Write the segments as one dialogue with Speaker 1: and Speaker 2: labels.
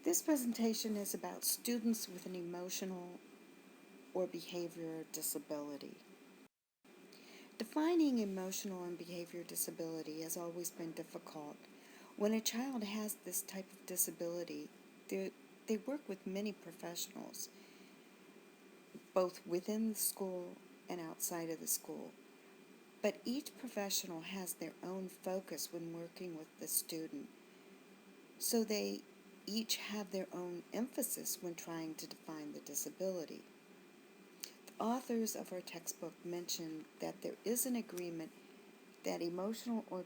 Speaker 1: This presentation is about students with an emotional or behavior disability. Defining emotional and behavior disability has always been difficult. When a child has this type of disability, they work with many professionals, both within the school and outside of the school. But each professional has their own focus when working with the student. So they each have their own emphasis when trying to define the disability. The authors of our textbook mention that there is an agreement that emotional or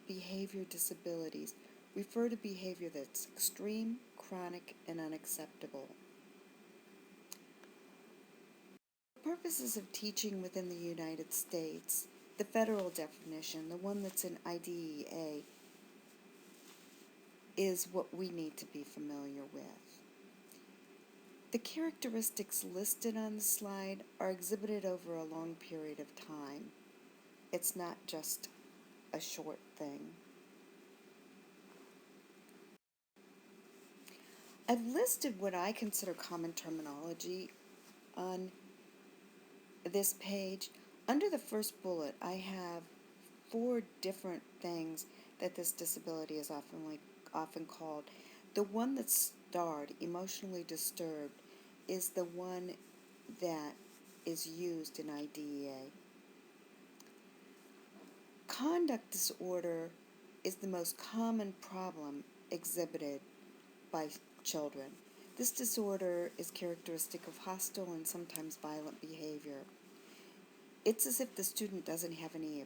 Speaker 1: behavior disabilities refer to behavior that's extreme, chronic, and unacceptable. For purposes of teaching within the United States, the federal definition, the one that's in IDEA, is what we need to be familiar with. The characteristics listed on the slide are exhibited over a long period of time. It's not just a short thing. I've listed what I consider common terminology on this page. Under the first bullet, I have 4 different things that this disability is often called. The one that's starred, emotionally disturbed, is the one that is used in IDEA. Conduct disorder is the most common problem exhibited by children. This disorder is characteristic of hostile and sometimes violent behavior. It's as if the student doesn't have any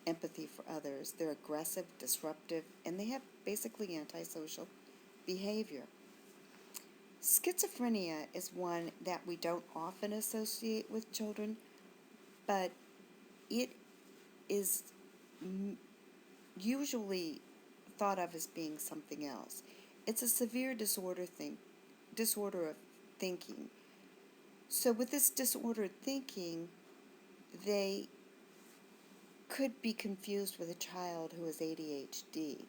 Speaker 1: empathy for others. They're aggressive, disruptive, and they have basically antisocial behavior. Schizophrenia is one that we don't often associate with children, but it is usually thought of as being something else. It's a severe disorder of thinking. So with this disordered thinking, they could be confused with a child who has ADHD.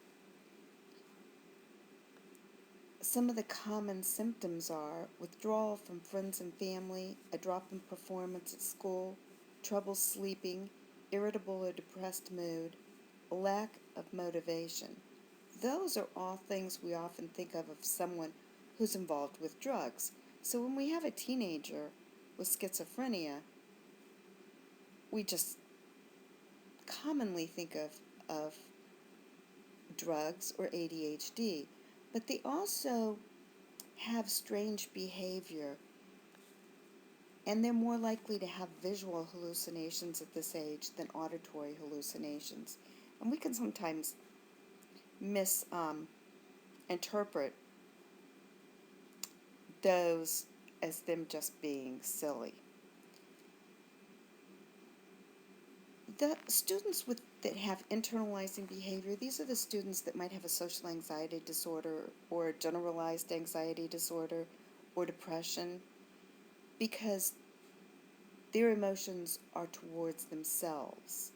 Speaker 1: Some of the common symptoms are withdrawal from friends and family, a drop in performance at school, trouble sleeping, irritable or depressed mood, a lack of motivation. Those are all things we often think of someone who's involved with drugs. So when we have a teenager with schizophrenia, we just commonly think of drugs or ADHD. But they also have strange behavior, and they're more likely to have visual hallucinations at this age than auditory hallucinations. And we can sometimes misinterpret those as them just being silly. The students that have internalizing behavior, these are the students that might have a social anxiety disorder or generalized anxiety disorder or depression, because their emotions are towards themselves.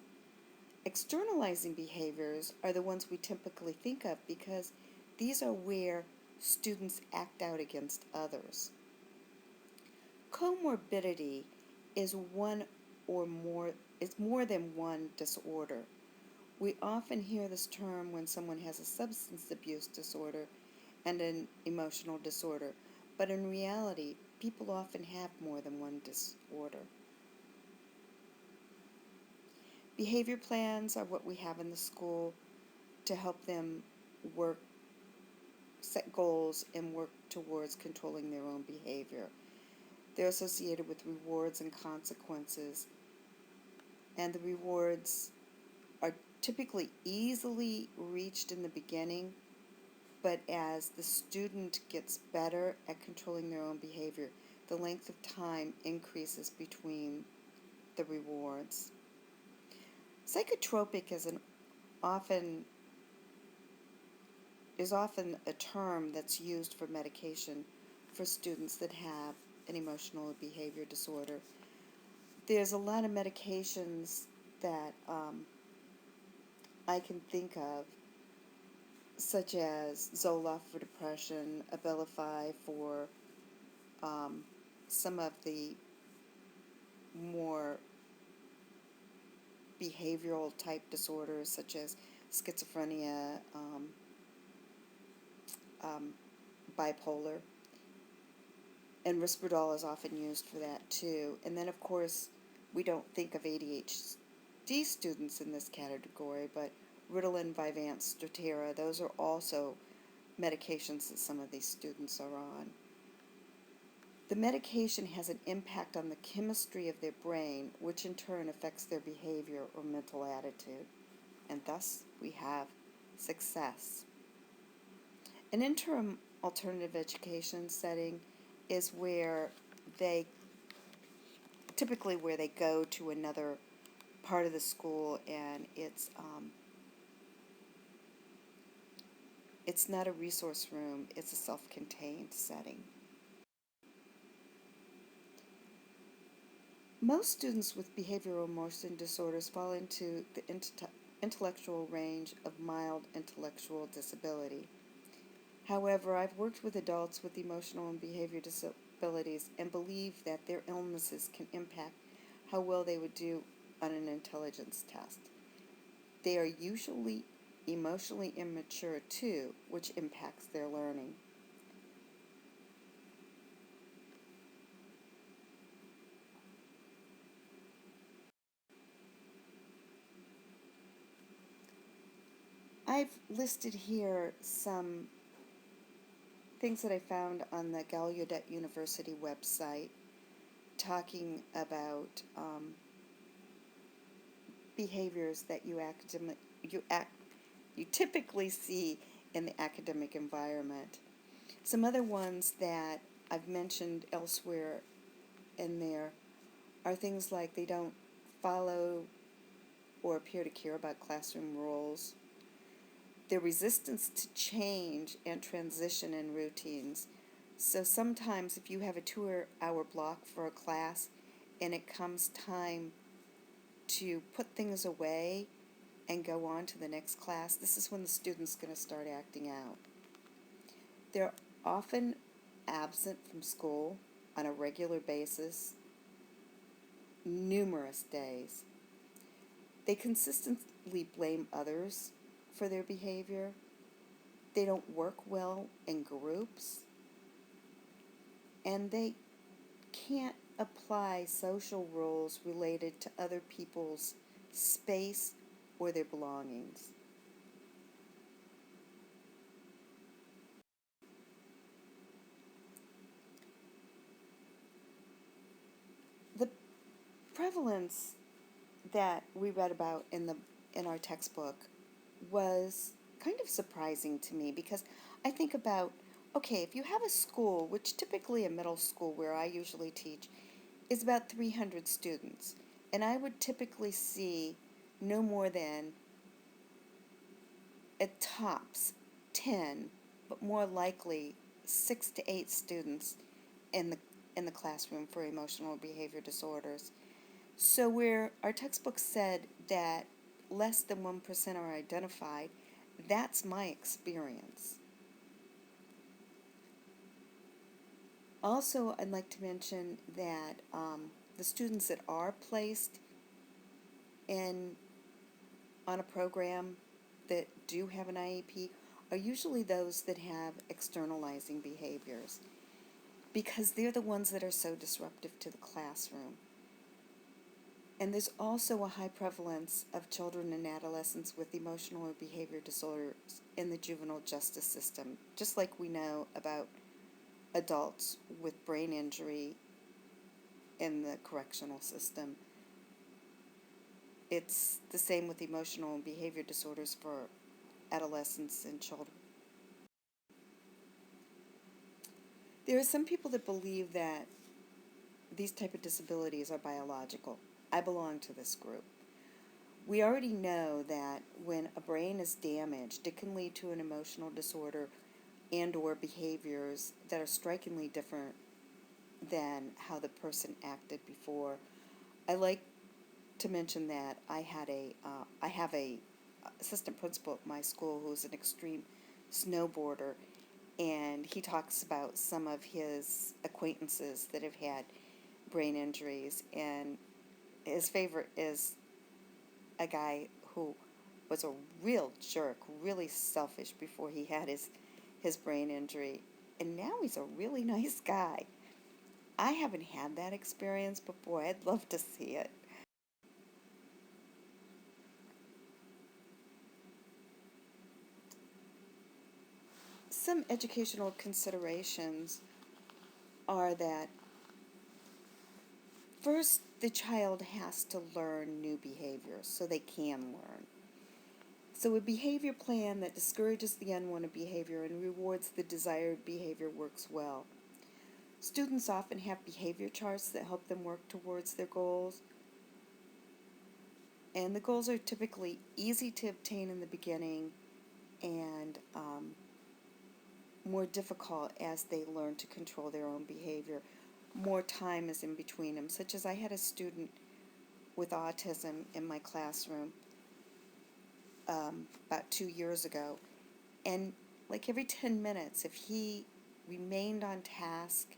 Speaker 1: Externalizing behaviors are the ones we typically think of because these are where students act out against others. Comorbidity is more than one disorder. We often hear this term when someone has a substance abuse disorder and an emotional disorder, but in reality, people often have more than one disorder. Behavior plans are what we have in the school to help them set goals and work towards controlling their own behavior. They're associated with rewards and consequences, and the rewards are typically easily reached in the beginning, but as the student gets better at controlling their own behavior, the length of time increases between the rewards. Psychotropic is often a term that's used for medication for students that have an emotional or behavior disorder. There's a lot of medications that I can think of. such as Zoloft for depression, Abilify for um, some of the more behavioral type disorders, such as schizophrenia, um, bipolar, and Risperdal is often used for that too. And then, of course, we don't think of ADHD students in this category, but Ritalin, Vyvanse, Strattera, those are also medications that some of these students are on. The medication has an impact on the chemistry of their brain, which in turn affects their behavior or mental attitude, and thus we have success. An interim alternative education setting is they where they go to another part of the school, and it's not a resource room, it's a self-contained setting. Most students with behavioral motion disorders fall into the intellectual range of mild intellectual disability. However, I've worked with adults with emotional and behavior disabilities and believe that their illnesses can impact how well they would do on an intelligence test. They are usually emotionally immature too, which impacts their learning. I've listed here some things that I found on the Gallaudet University website talking about behaviors that you typically see in the academic environment. Some other ones that I've mentioned elsewhere in there are things like they don't follow or appear to care about classroom rules, their resistance to change and transition in routines. So sometimes if you have a 2-hour block for a class and it comes time to put things away and go on to the next class, this is when the student's going to start acting out. They're often absent from school on a regular basis, numerous days. They consistently blame others for their behavior. They don't work well in groups. And they can't apply social rules related to other people's space or their belongings. The prevalence that we read about in our textbook was kind of surprising to me because I think about, okay, if you have a school, which typically a middle school where I usually teach is about 300 students, and I would typically see no more than at tops 10, but more likely 6 to 8 students in the classroom for emotional behavior disorders. So where our textbook said that less than 1% are identified, that's my experience. Also, I'd like to mention that the students that are placed in on a program that do have an IEP are usually those that have externalizing behaviors because they're the ones that are so disruptive to the classroom. And there's also a high prevalence of children and adolescents with emotional or behavior disorders in the juvenile justice system, just like we know about adults with brain injury in the correctional system. It's the same with emotional and behavior disorders for adolescents and children. There are some people that believe that these type of disabilities are biological. I belong to this group. We already know that when a brain is damaged, it can lead to an emotional disorder and or behaviors that are strikingly different than how the person acted before. I like to mention that I have a assistant principal at my school who's an extreme snowboarder, and he talks about some of his acquaintances that have had brain injuries, and his favorite is a guy who was a real jerk, really selfish before he had his brain injury, and now he's a really nice guy. I haven't had that experience, but boy, I'd love to see it. Some educational considerations are that first, the child has to learn new behaviors so they can learn. So, a behavior plan that discourages the unwanted behavior and rewards the desired behavior works well. Students often have behavior charts that help them work towards their goals, and the goals are typically easy to obtain in the beginning and more difficult as they learn to control their own behavior. More time is in between them, such as I had a student with autism in my classroom about 2 years ago, and like every 10 minutes, if he remained on task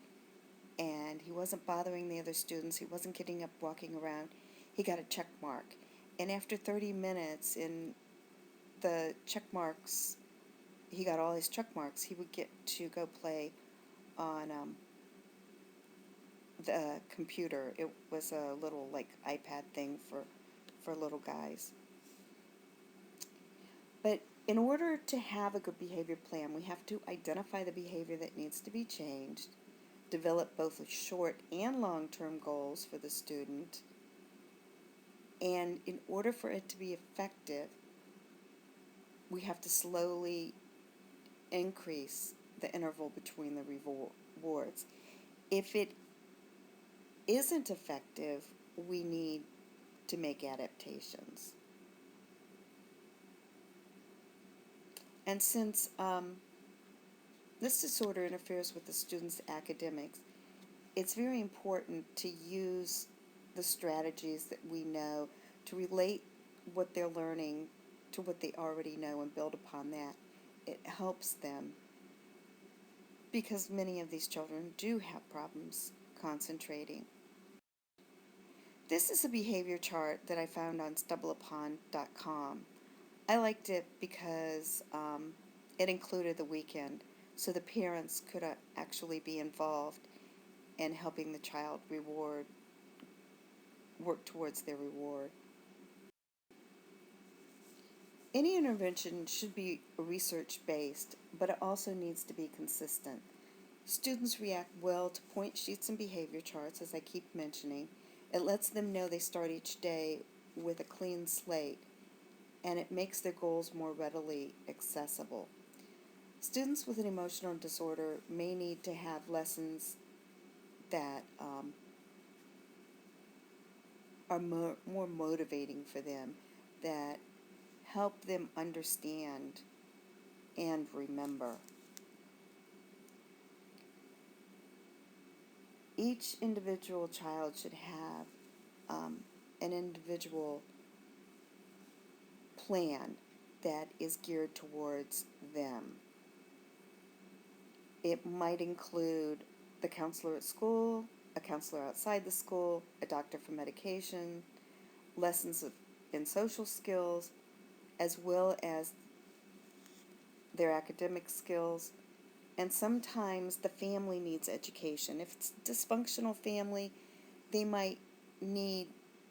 Speaker 1: and he wasn't bothering the other students, he wasn't getting up walking around, he got a check mark. And after 30 minutes in the check marks, he got all his check marks, he would get to go play on the computer. It was a little like iPad thing for little guys. But in order to have a good behavior plan, we have to identify the behavior that needs to be changed, develop both short and long-term goals for the student, and in order for it to be effective, we have to slowly increase the interval between the rewards. If it isn't effective, we need to make adaptations. And since this disorder interferes with the student's academics, it's very important to use the strategies that we know to relate what they're learning to what they already know and build upon that. It helps them because many of these children do have problems concentrating. This is a behavior chart that I found on stumbleupon.com. I liked it because it included the weekend, so the parents could actually be involved in helping the child work towards their reward. Any intervention should be research-based, but it also needs to be consistent. Students react well to point sheets and behavior charts, as I keep mentioning. It lets them know they start each day with a clean slate, and it makes their goals more readily accessible. Students with an emotional disorder may need to have lessons that are more motivating for them, that help them understand and remember. Each individual child should have an individual plan that is geared towards them. It might include the counselor at school, a counselor outside the school, a doctor for medication, lessons in social skills, as well as their academic skills. And sometimes the family needs education. If it's a dysfunctional family, they might need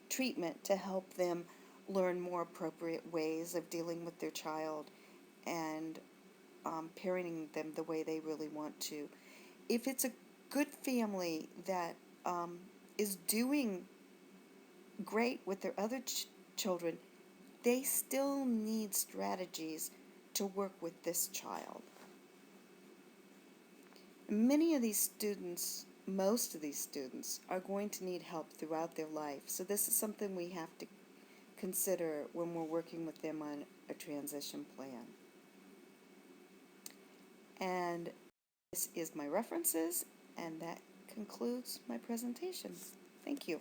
Speaker 1: treatment to help them learn more appropriate ways of dealing with their child and parenting them the way they really want to. If it's a good family that is doing great with their other children, they still need strategies to work with this child. Many of these students, most of these students, are going to need help throughout their life. So this is something we have to consider when we're working with them on a transition plan. And this is my references, and that concludes my presentation. Thank you.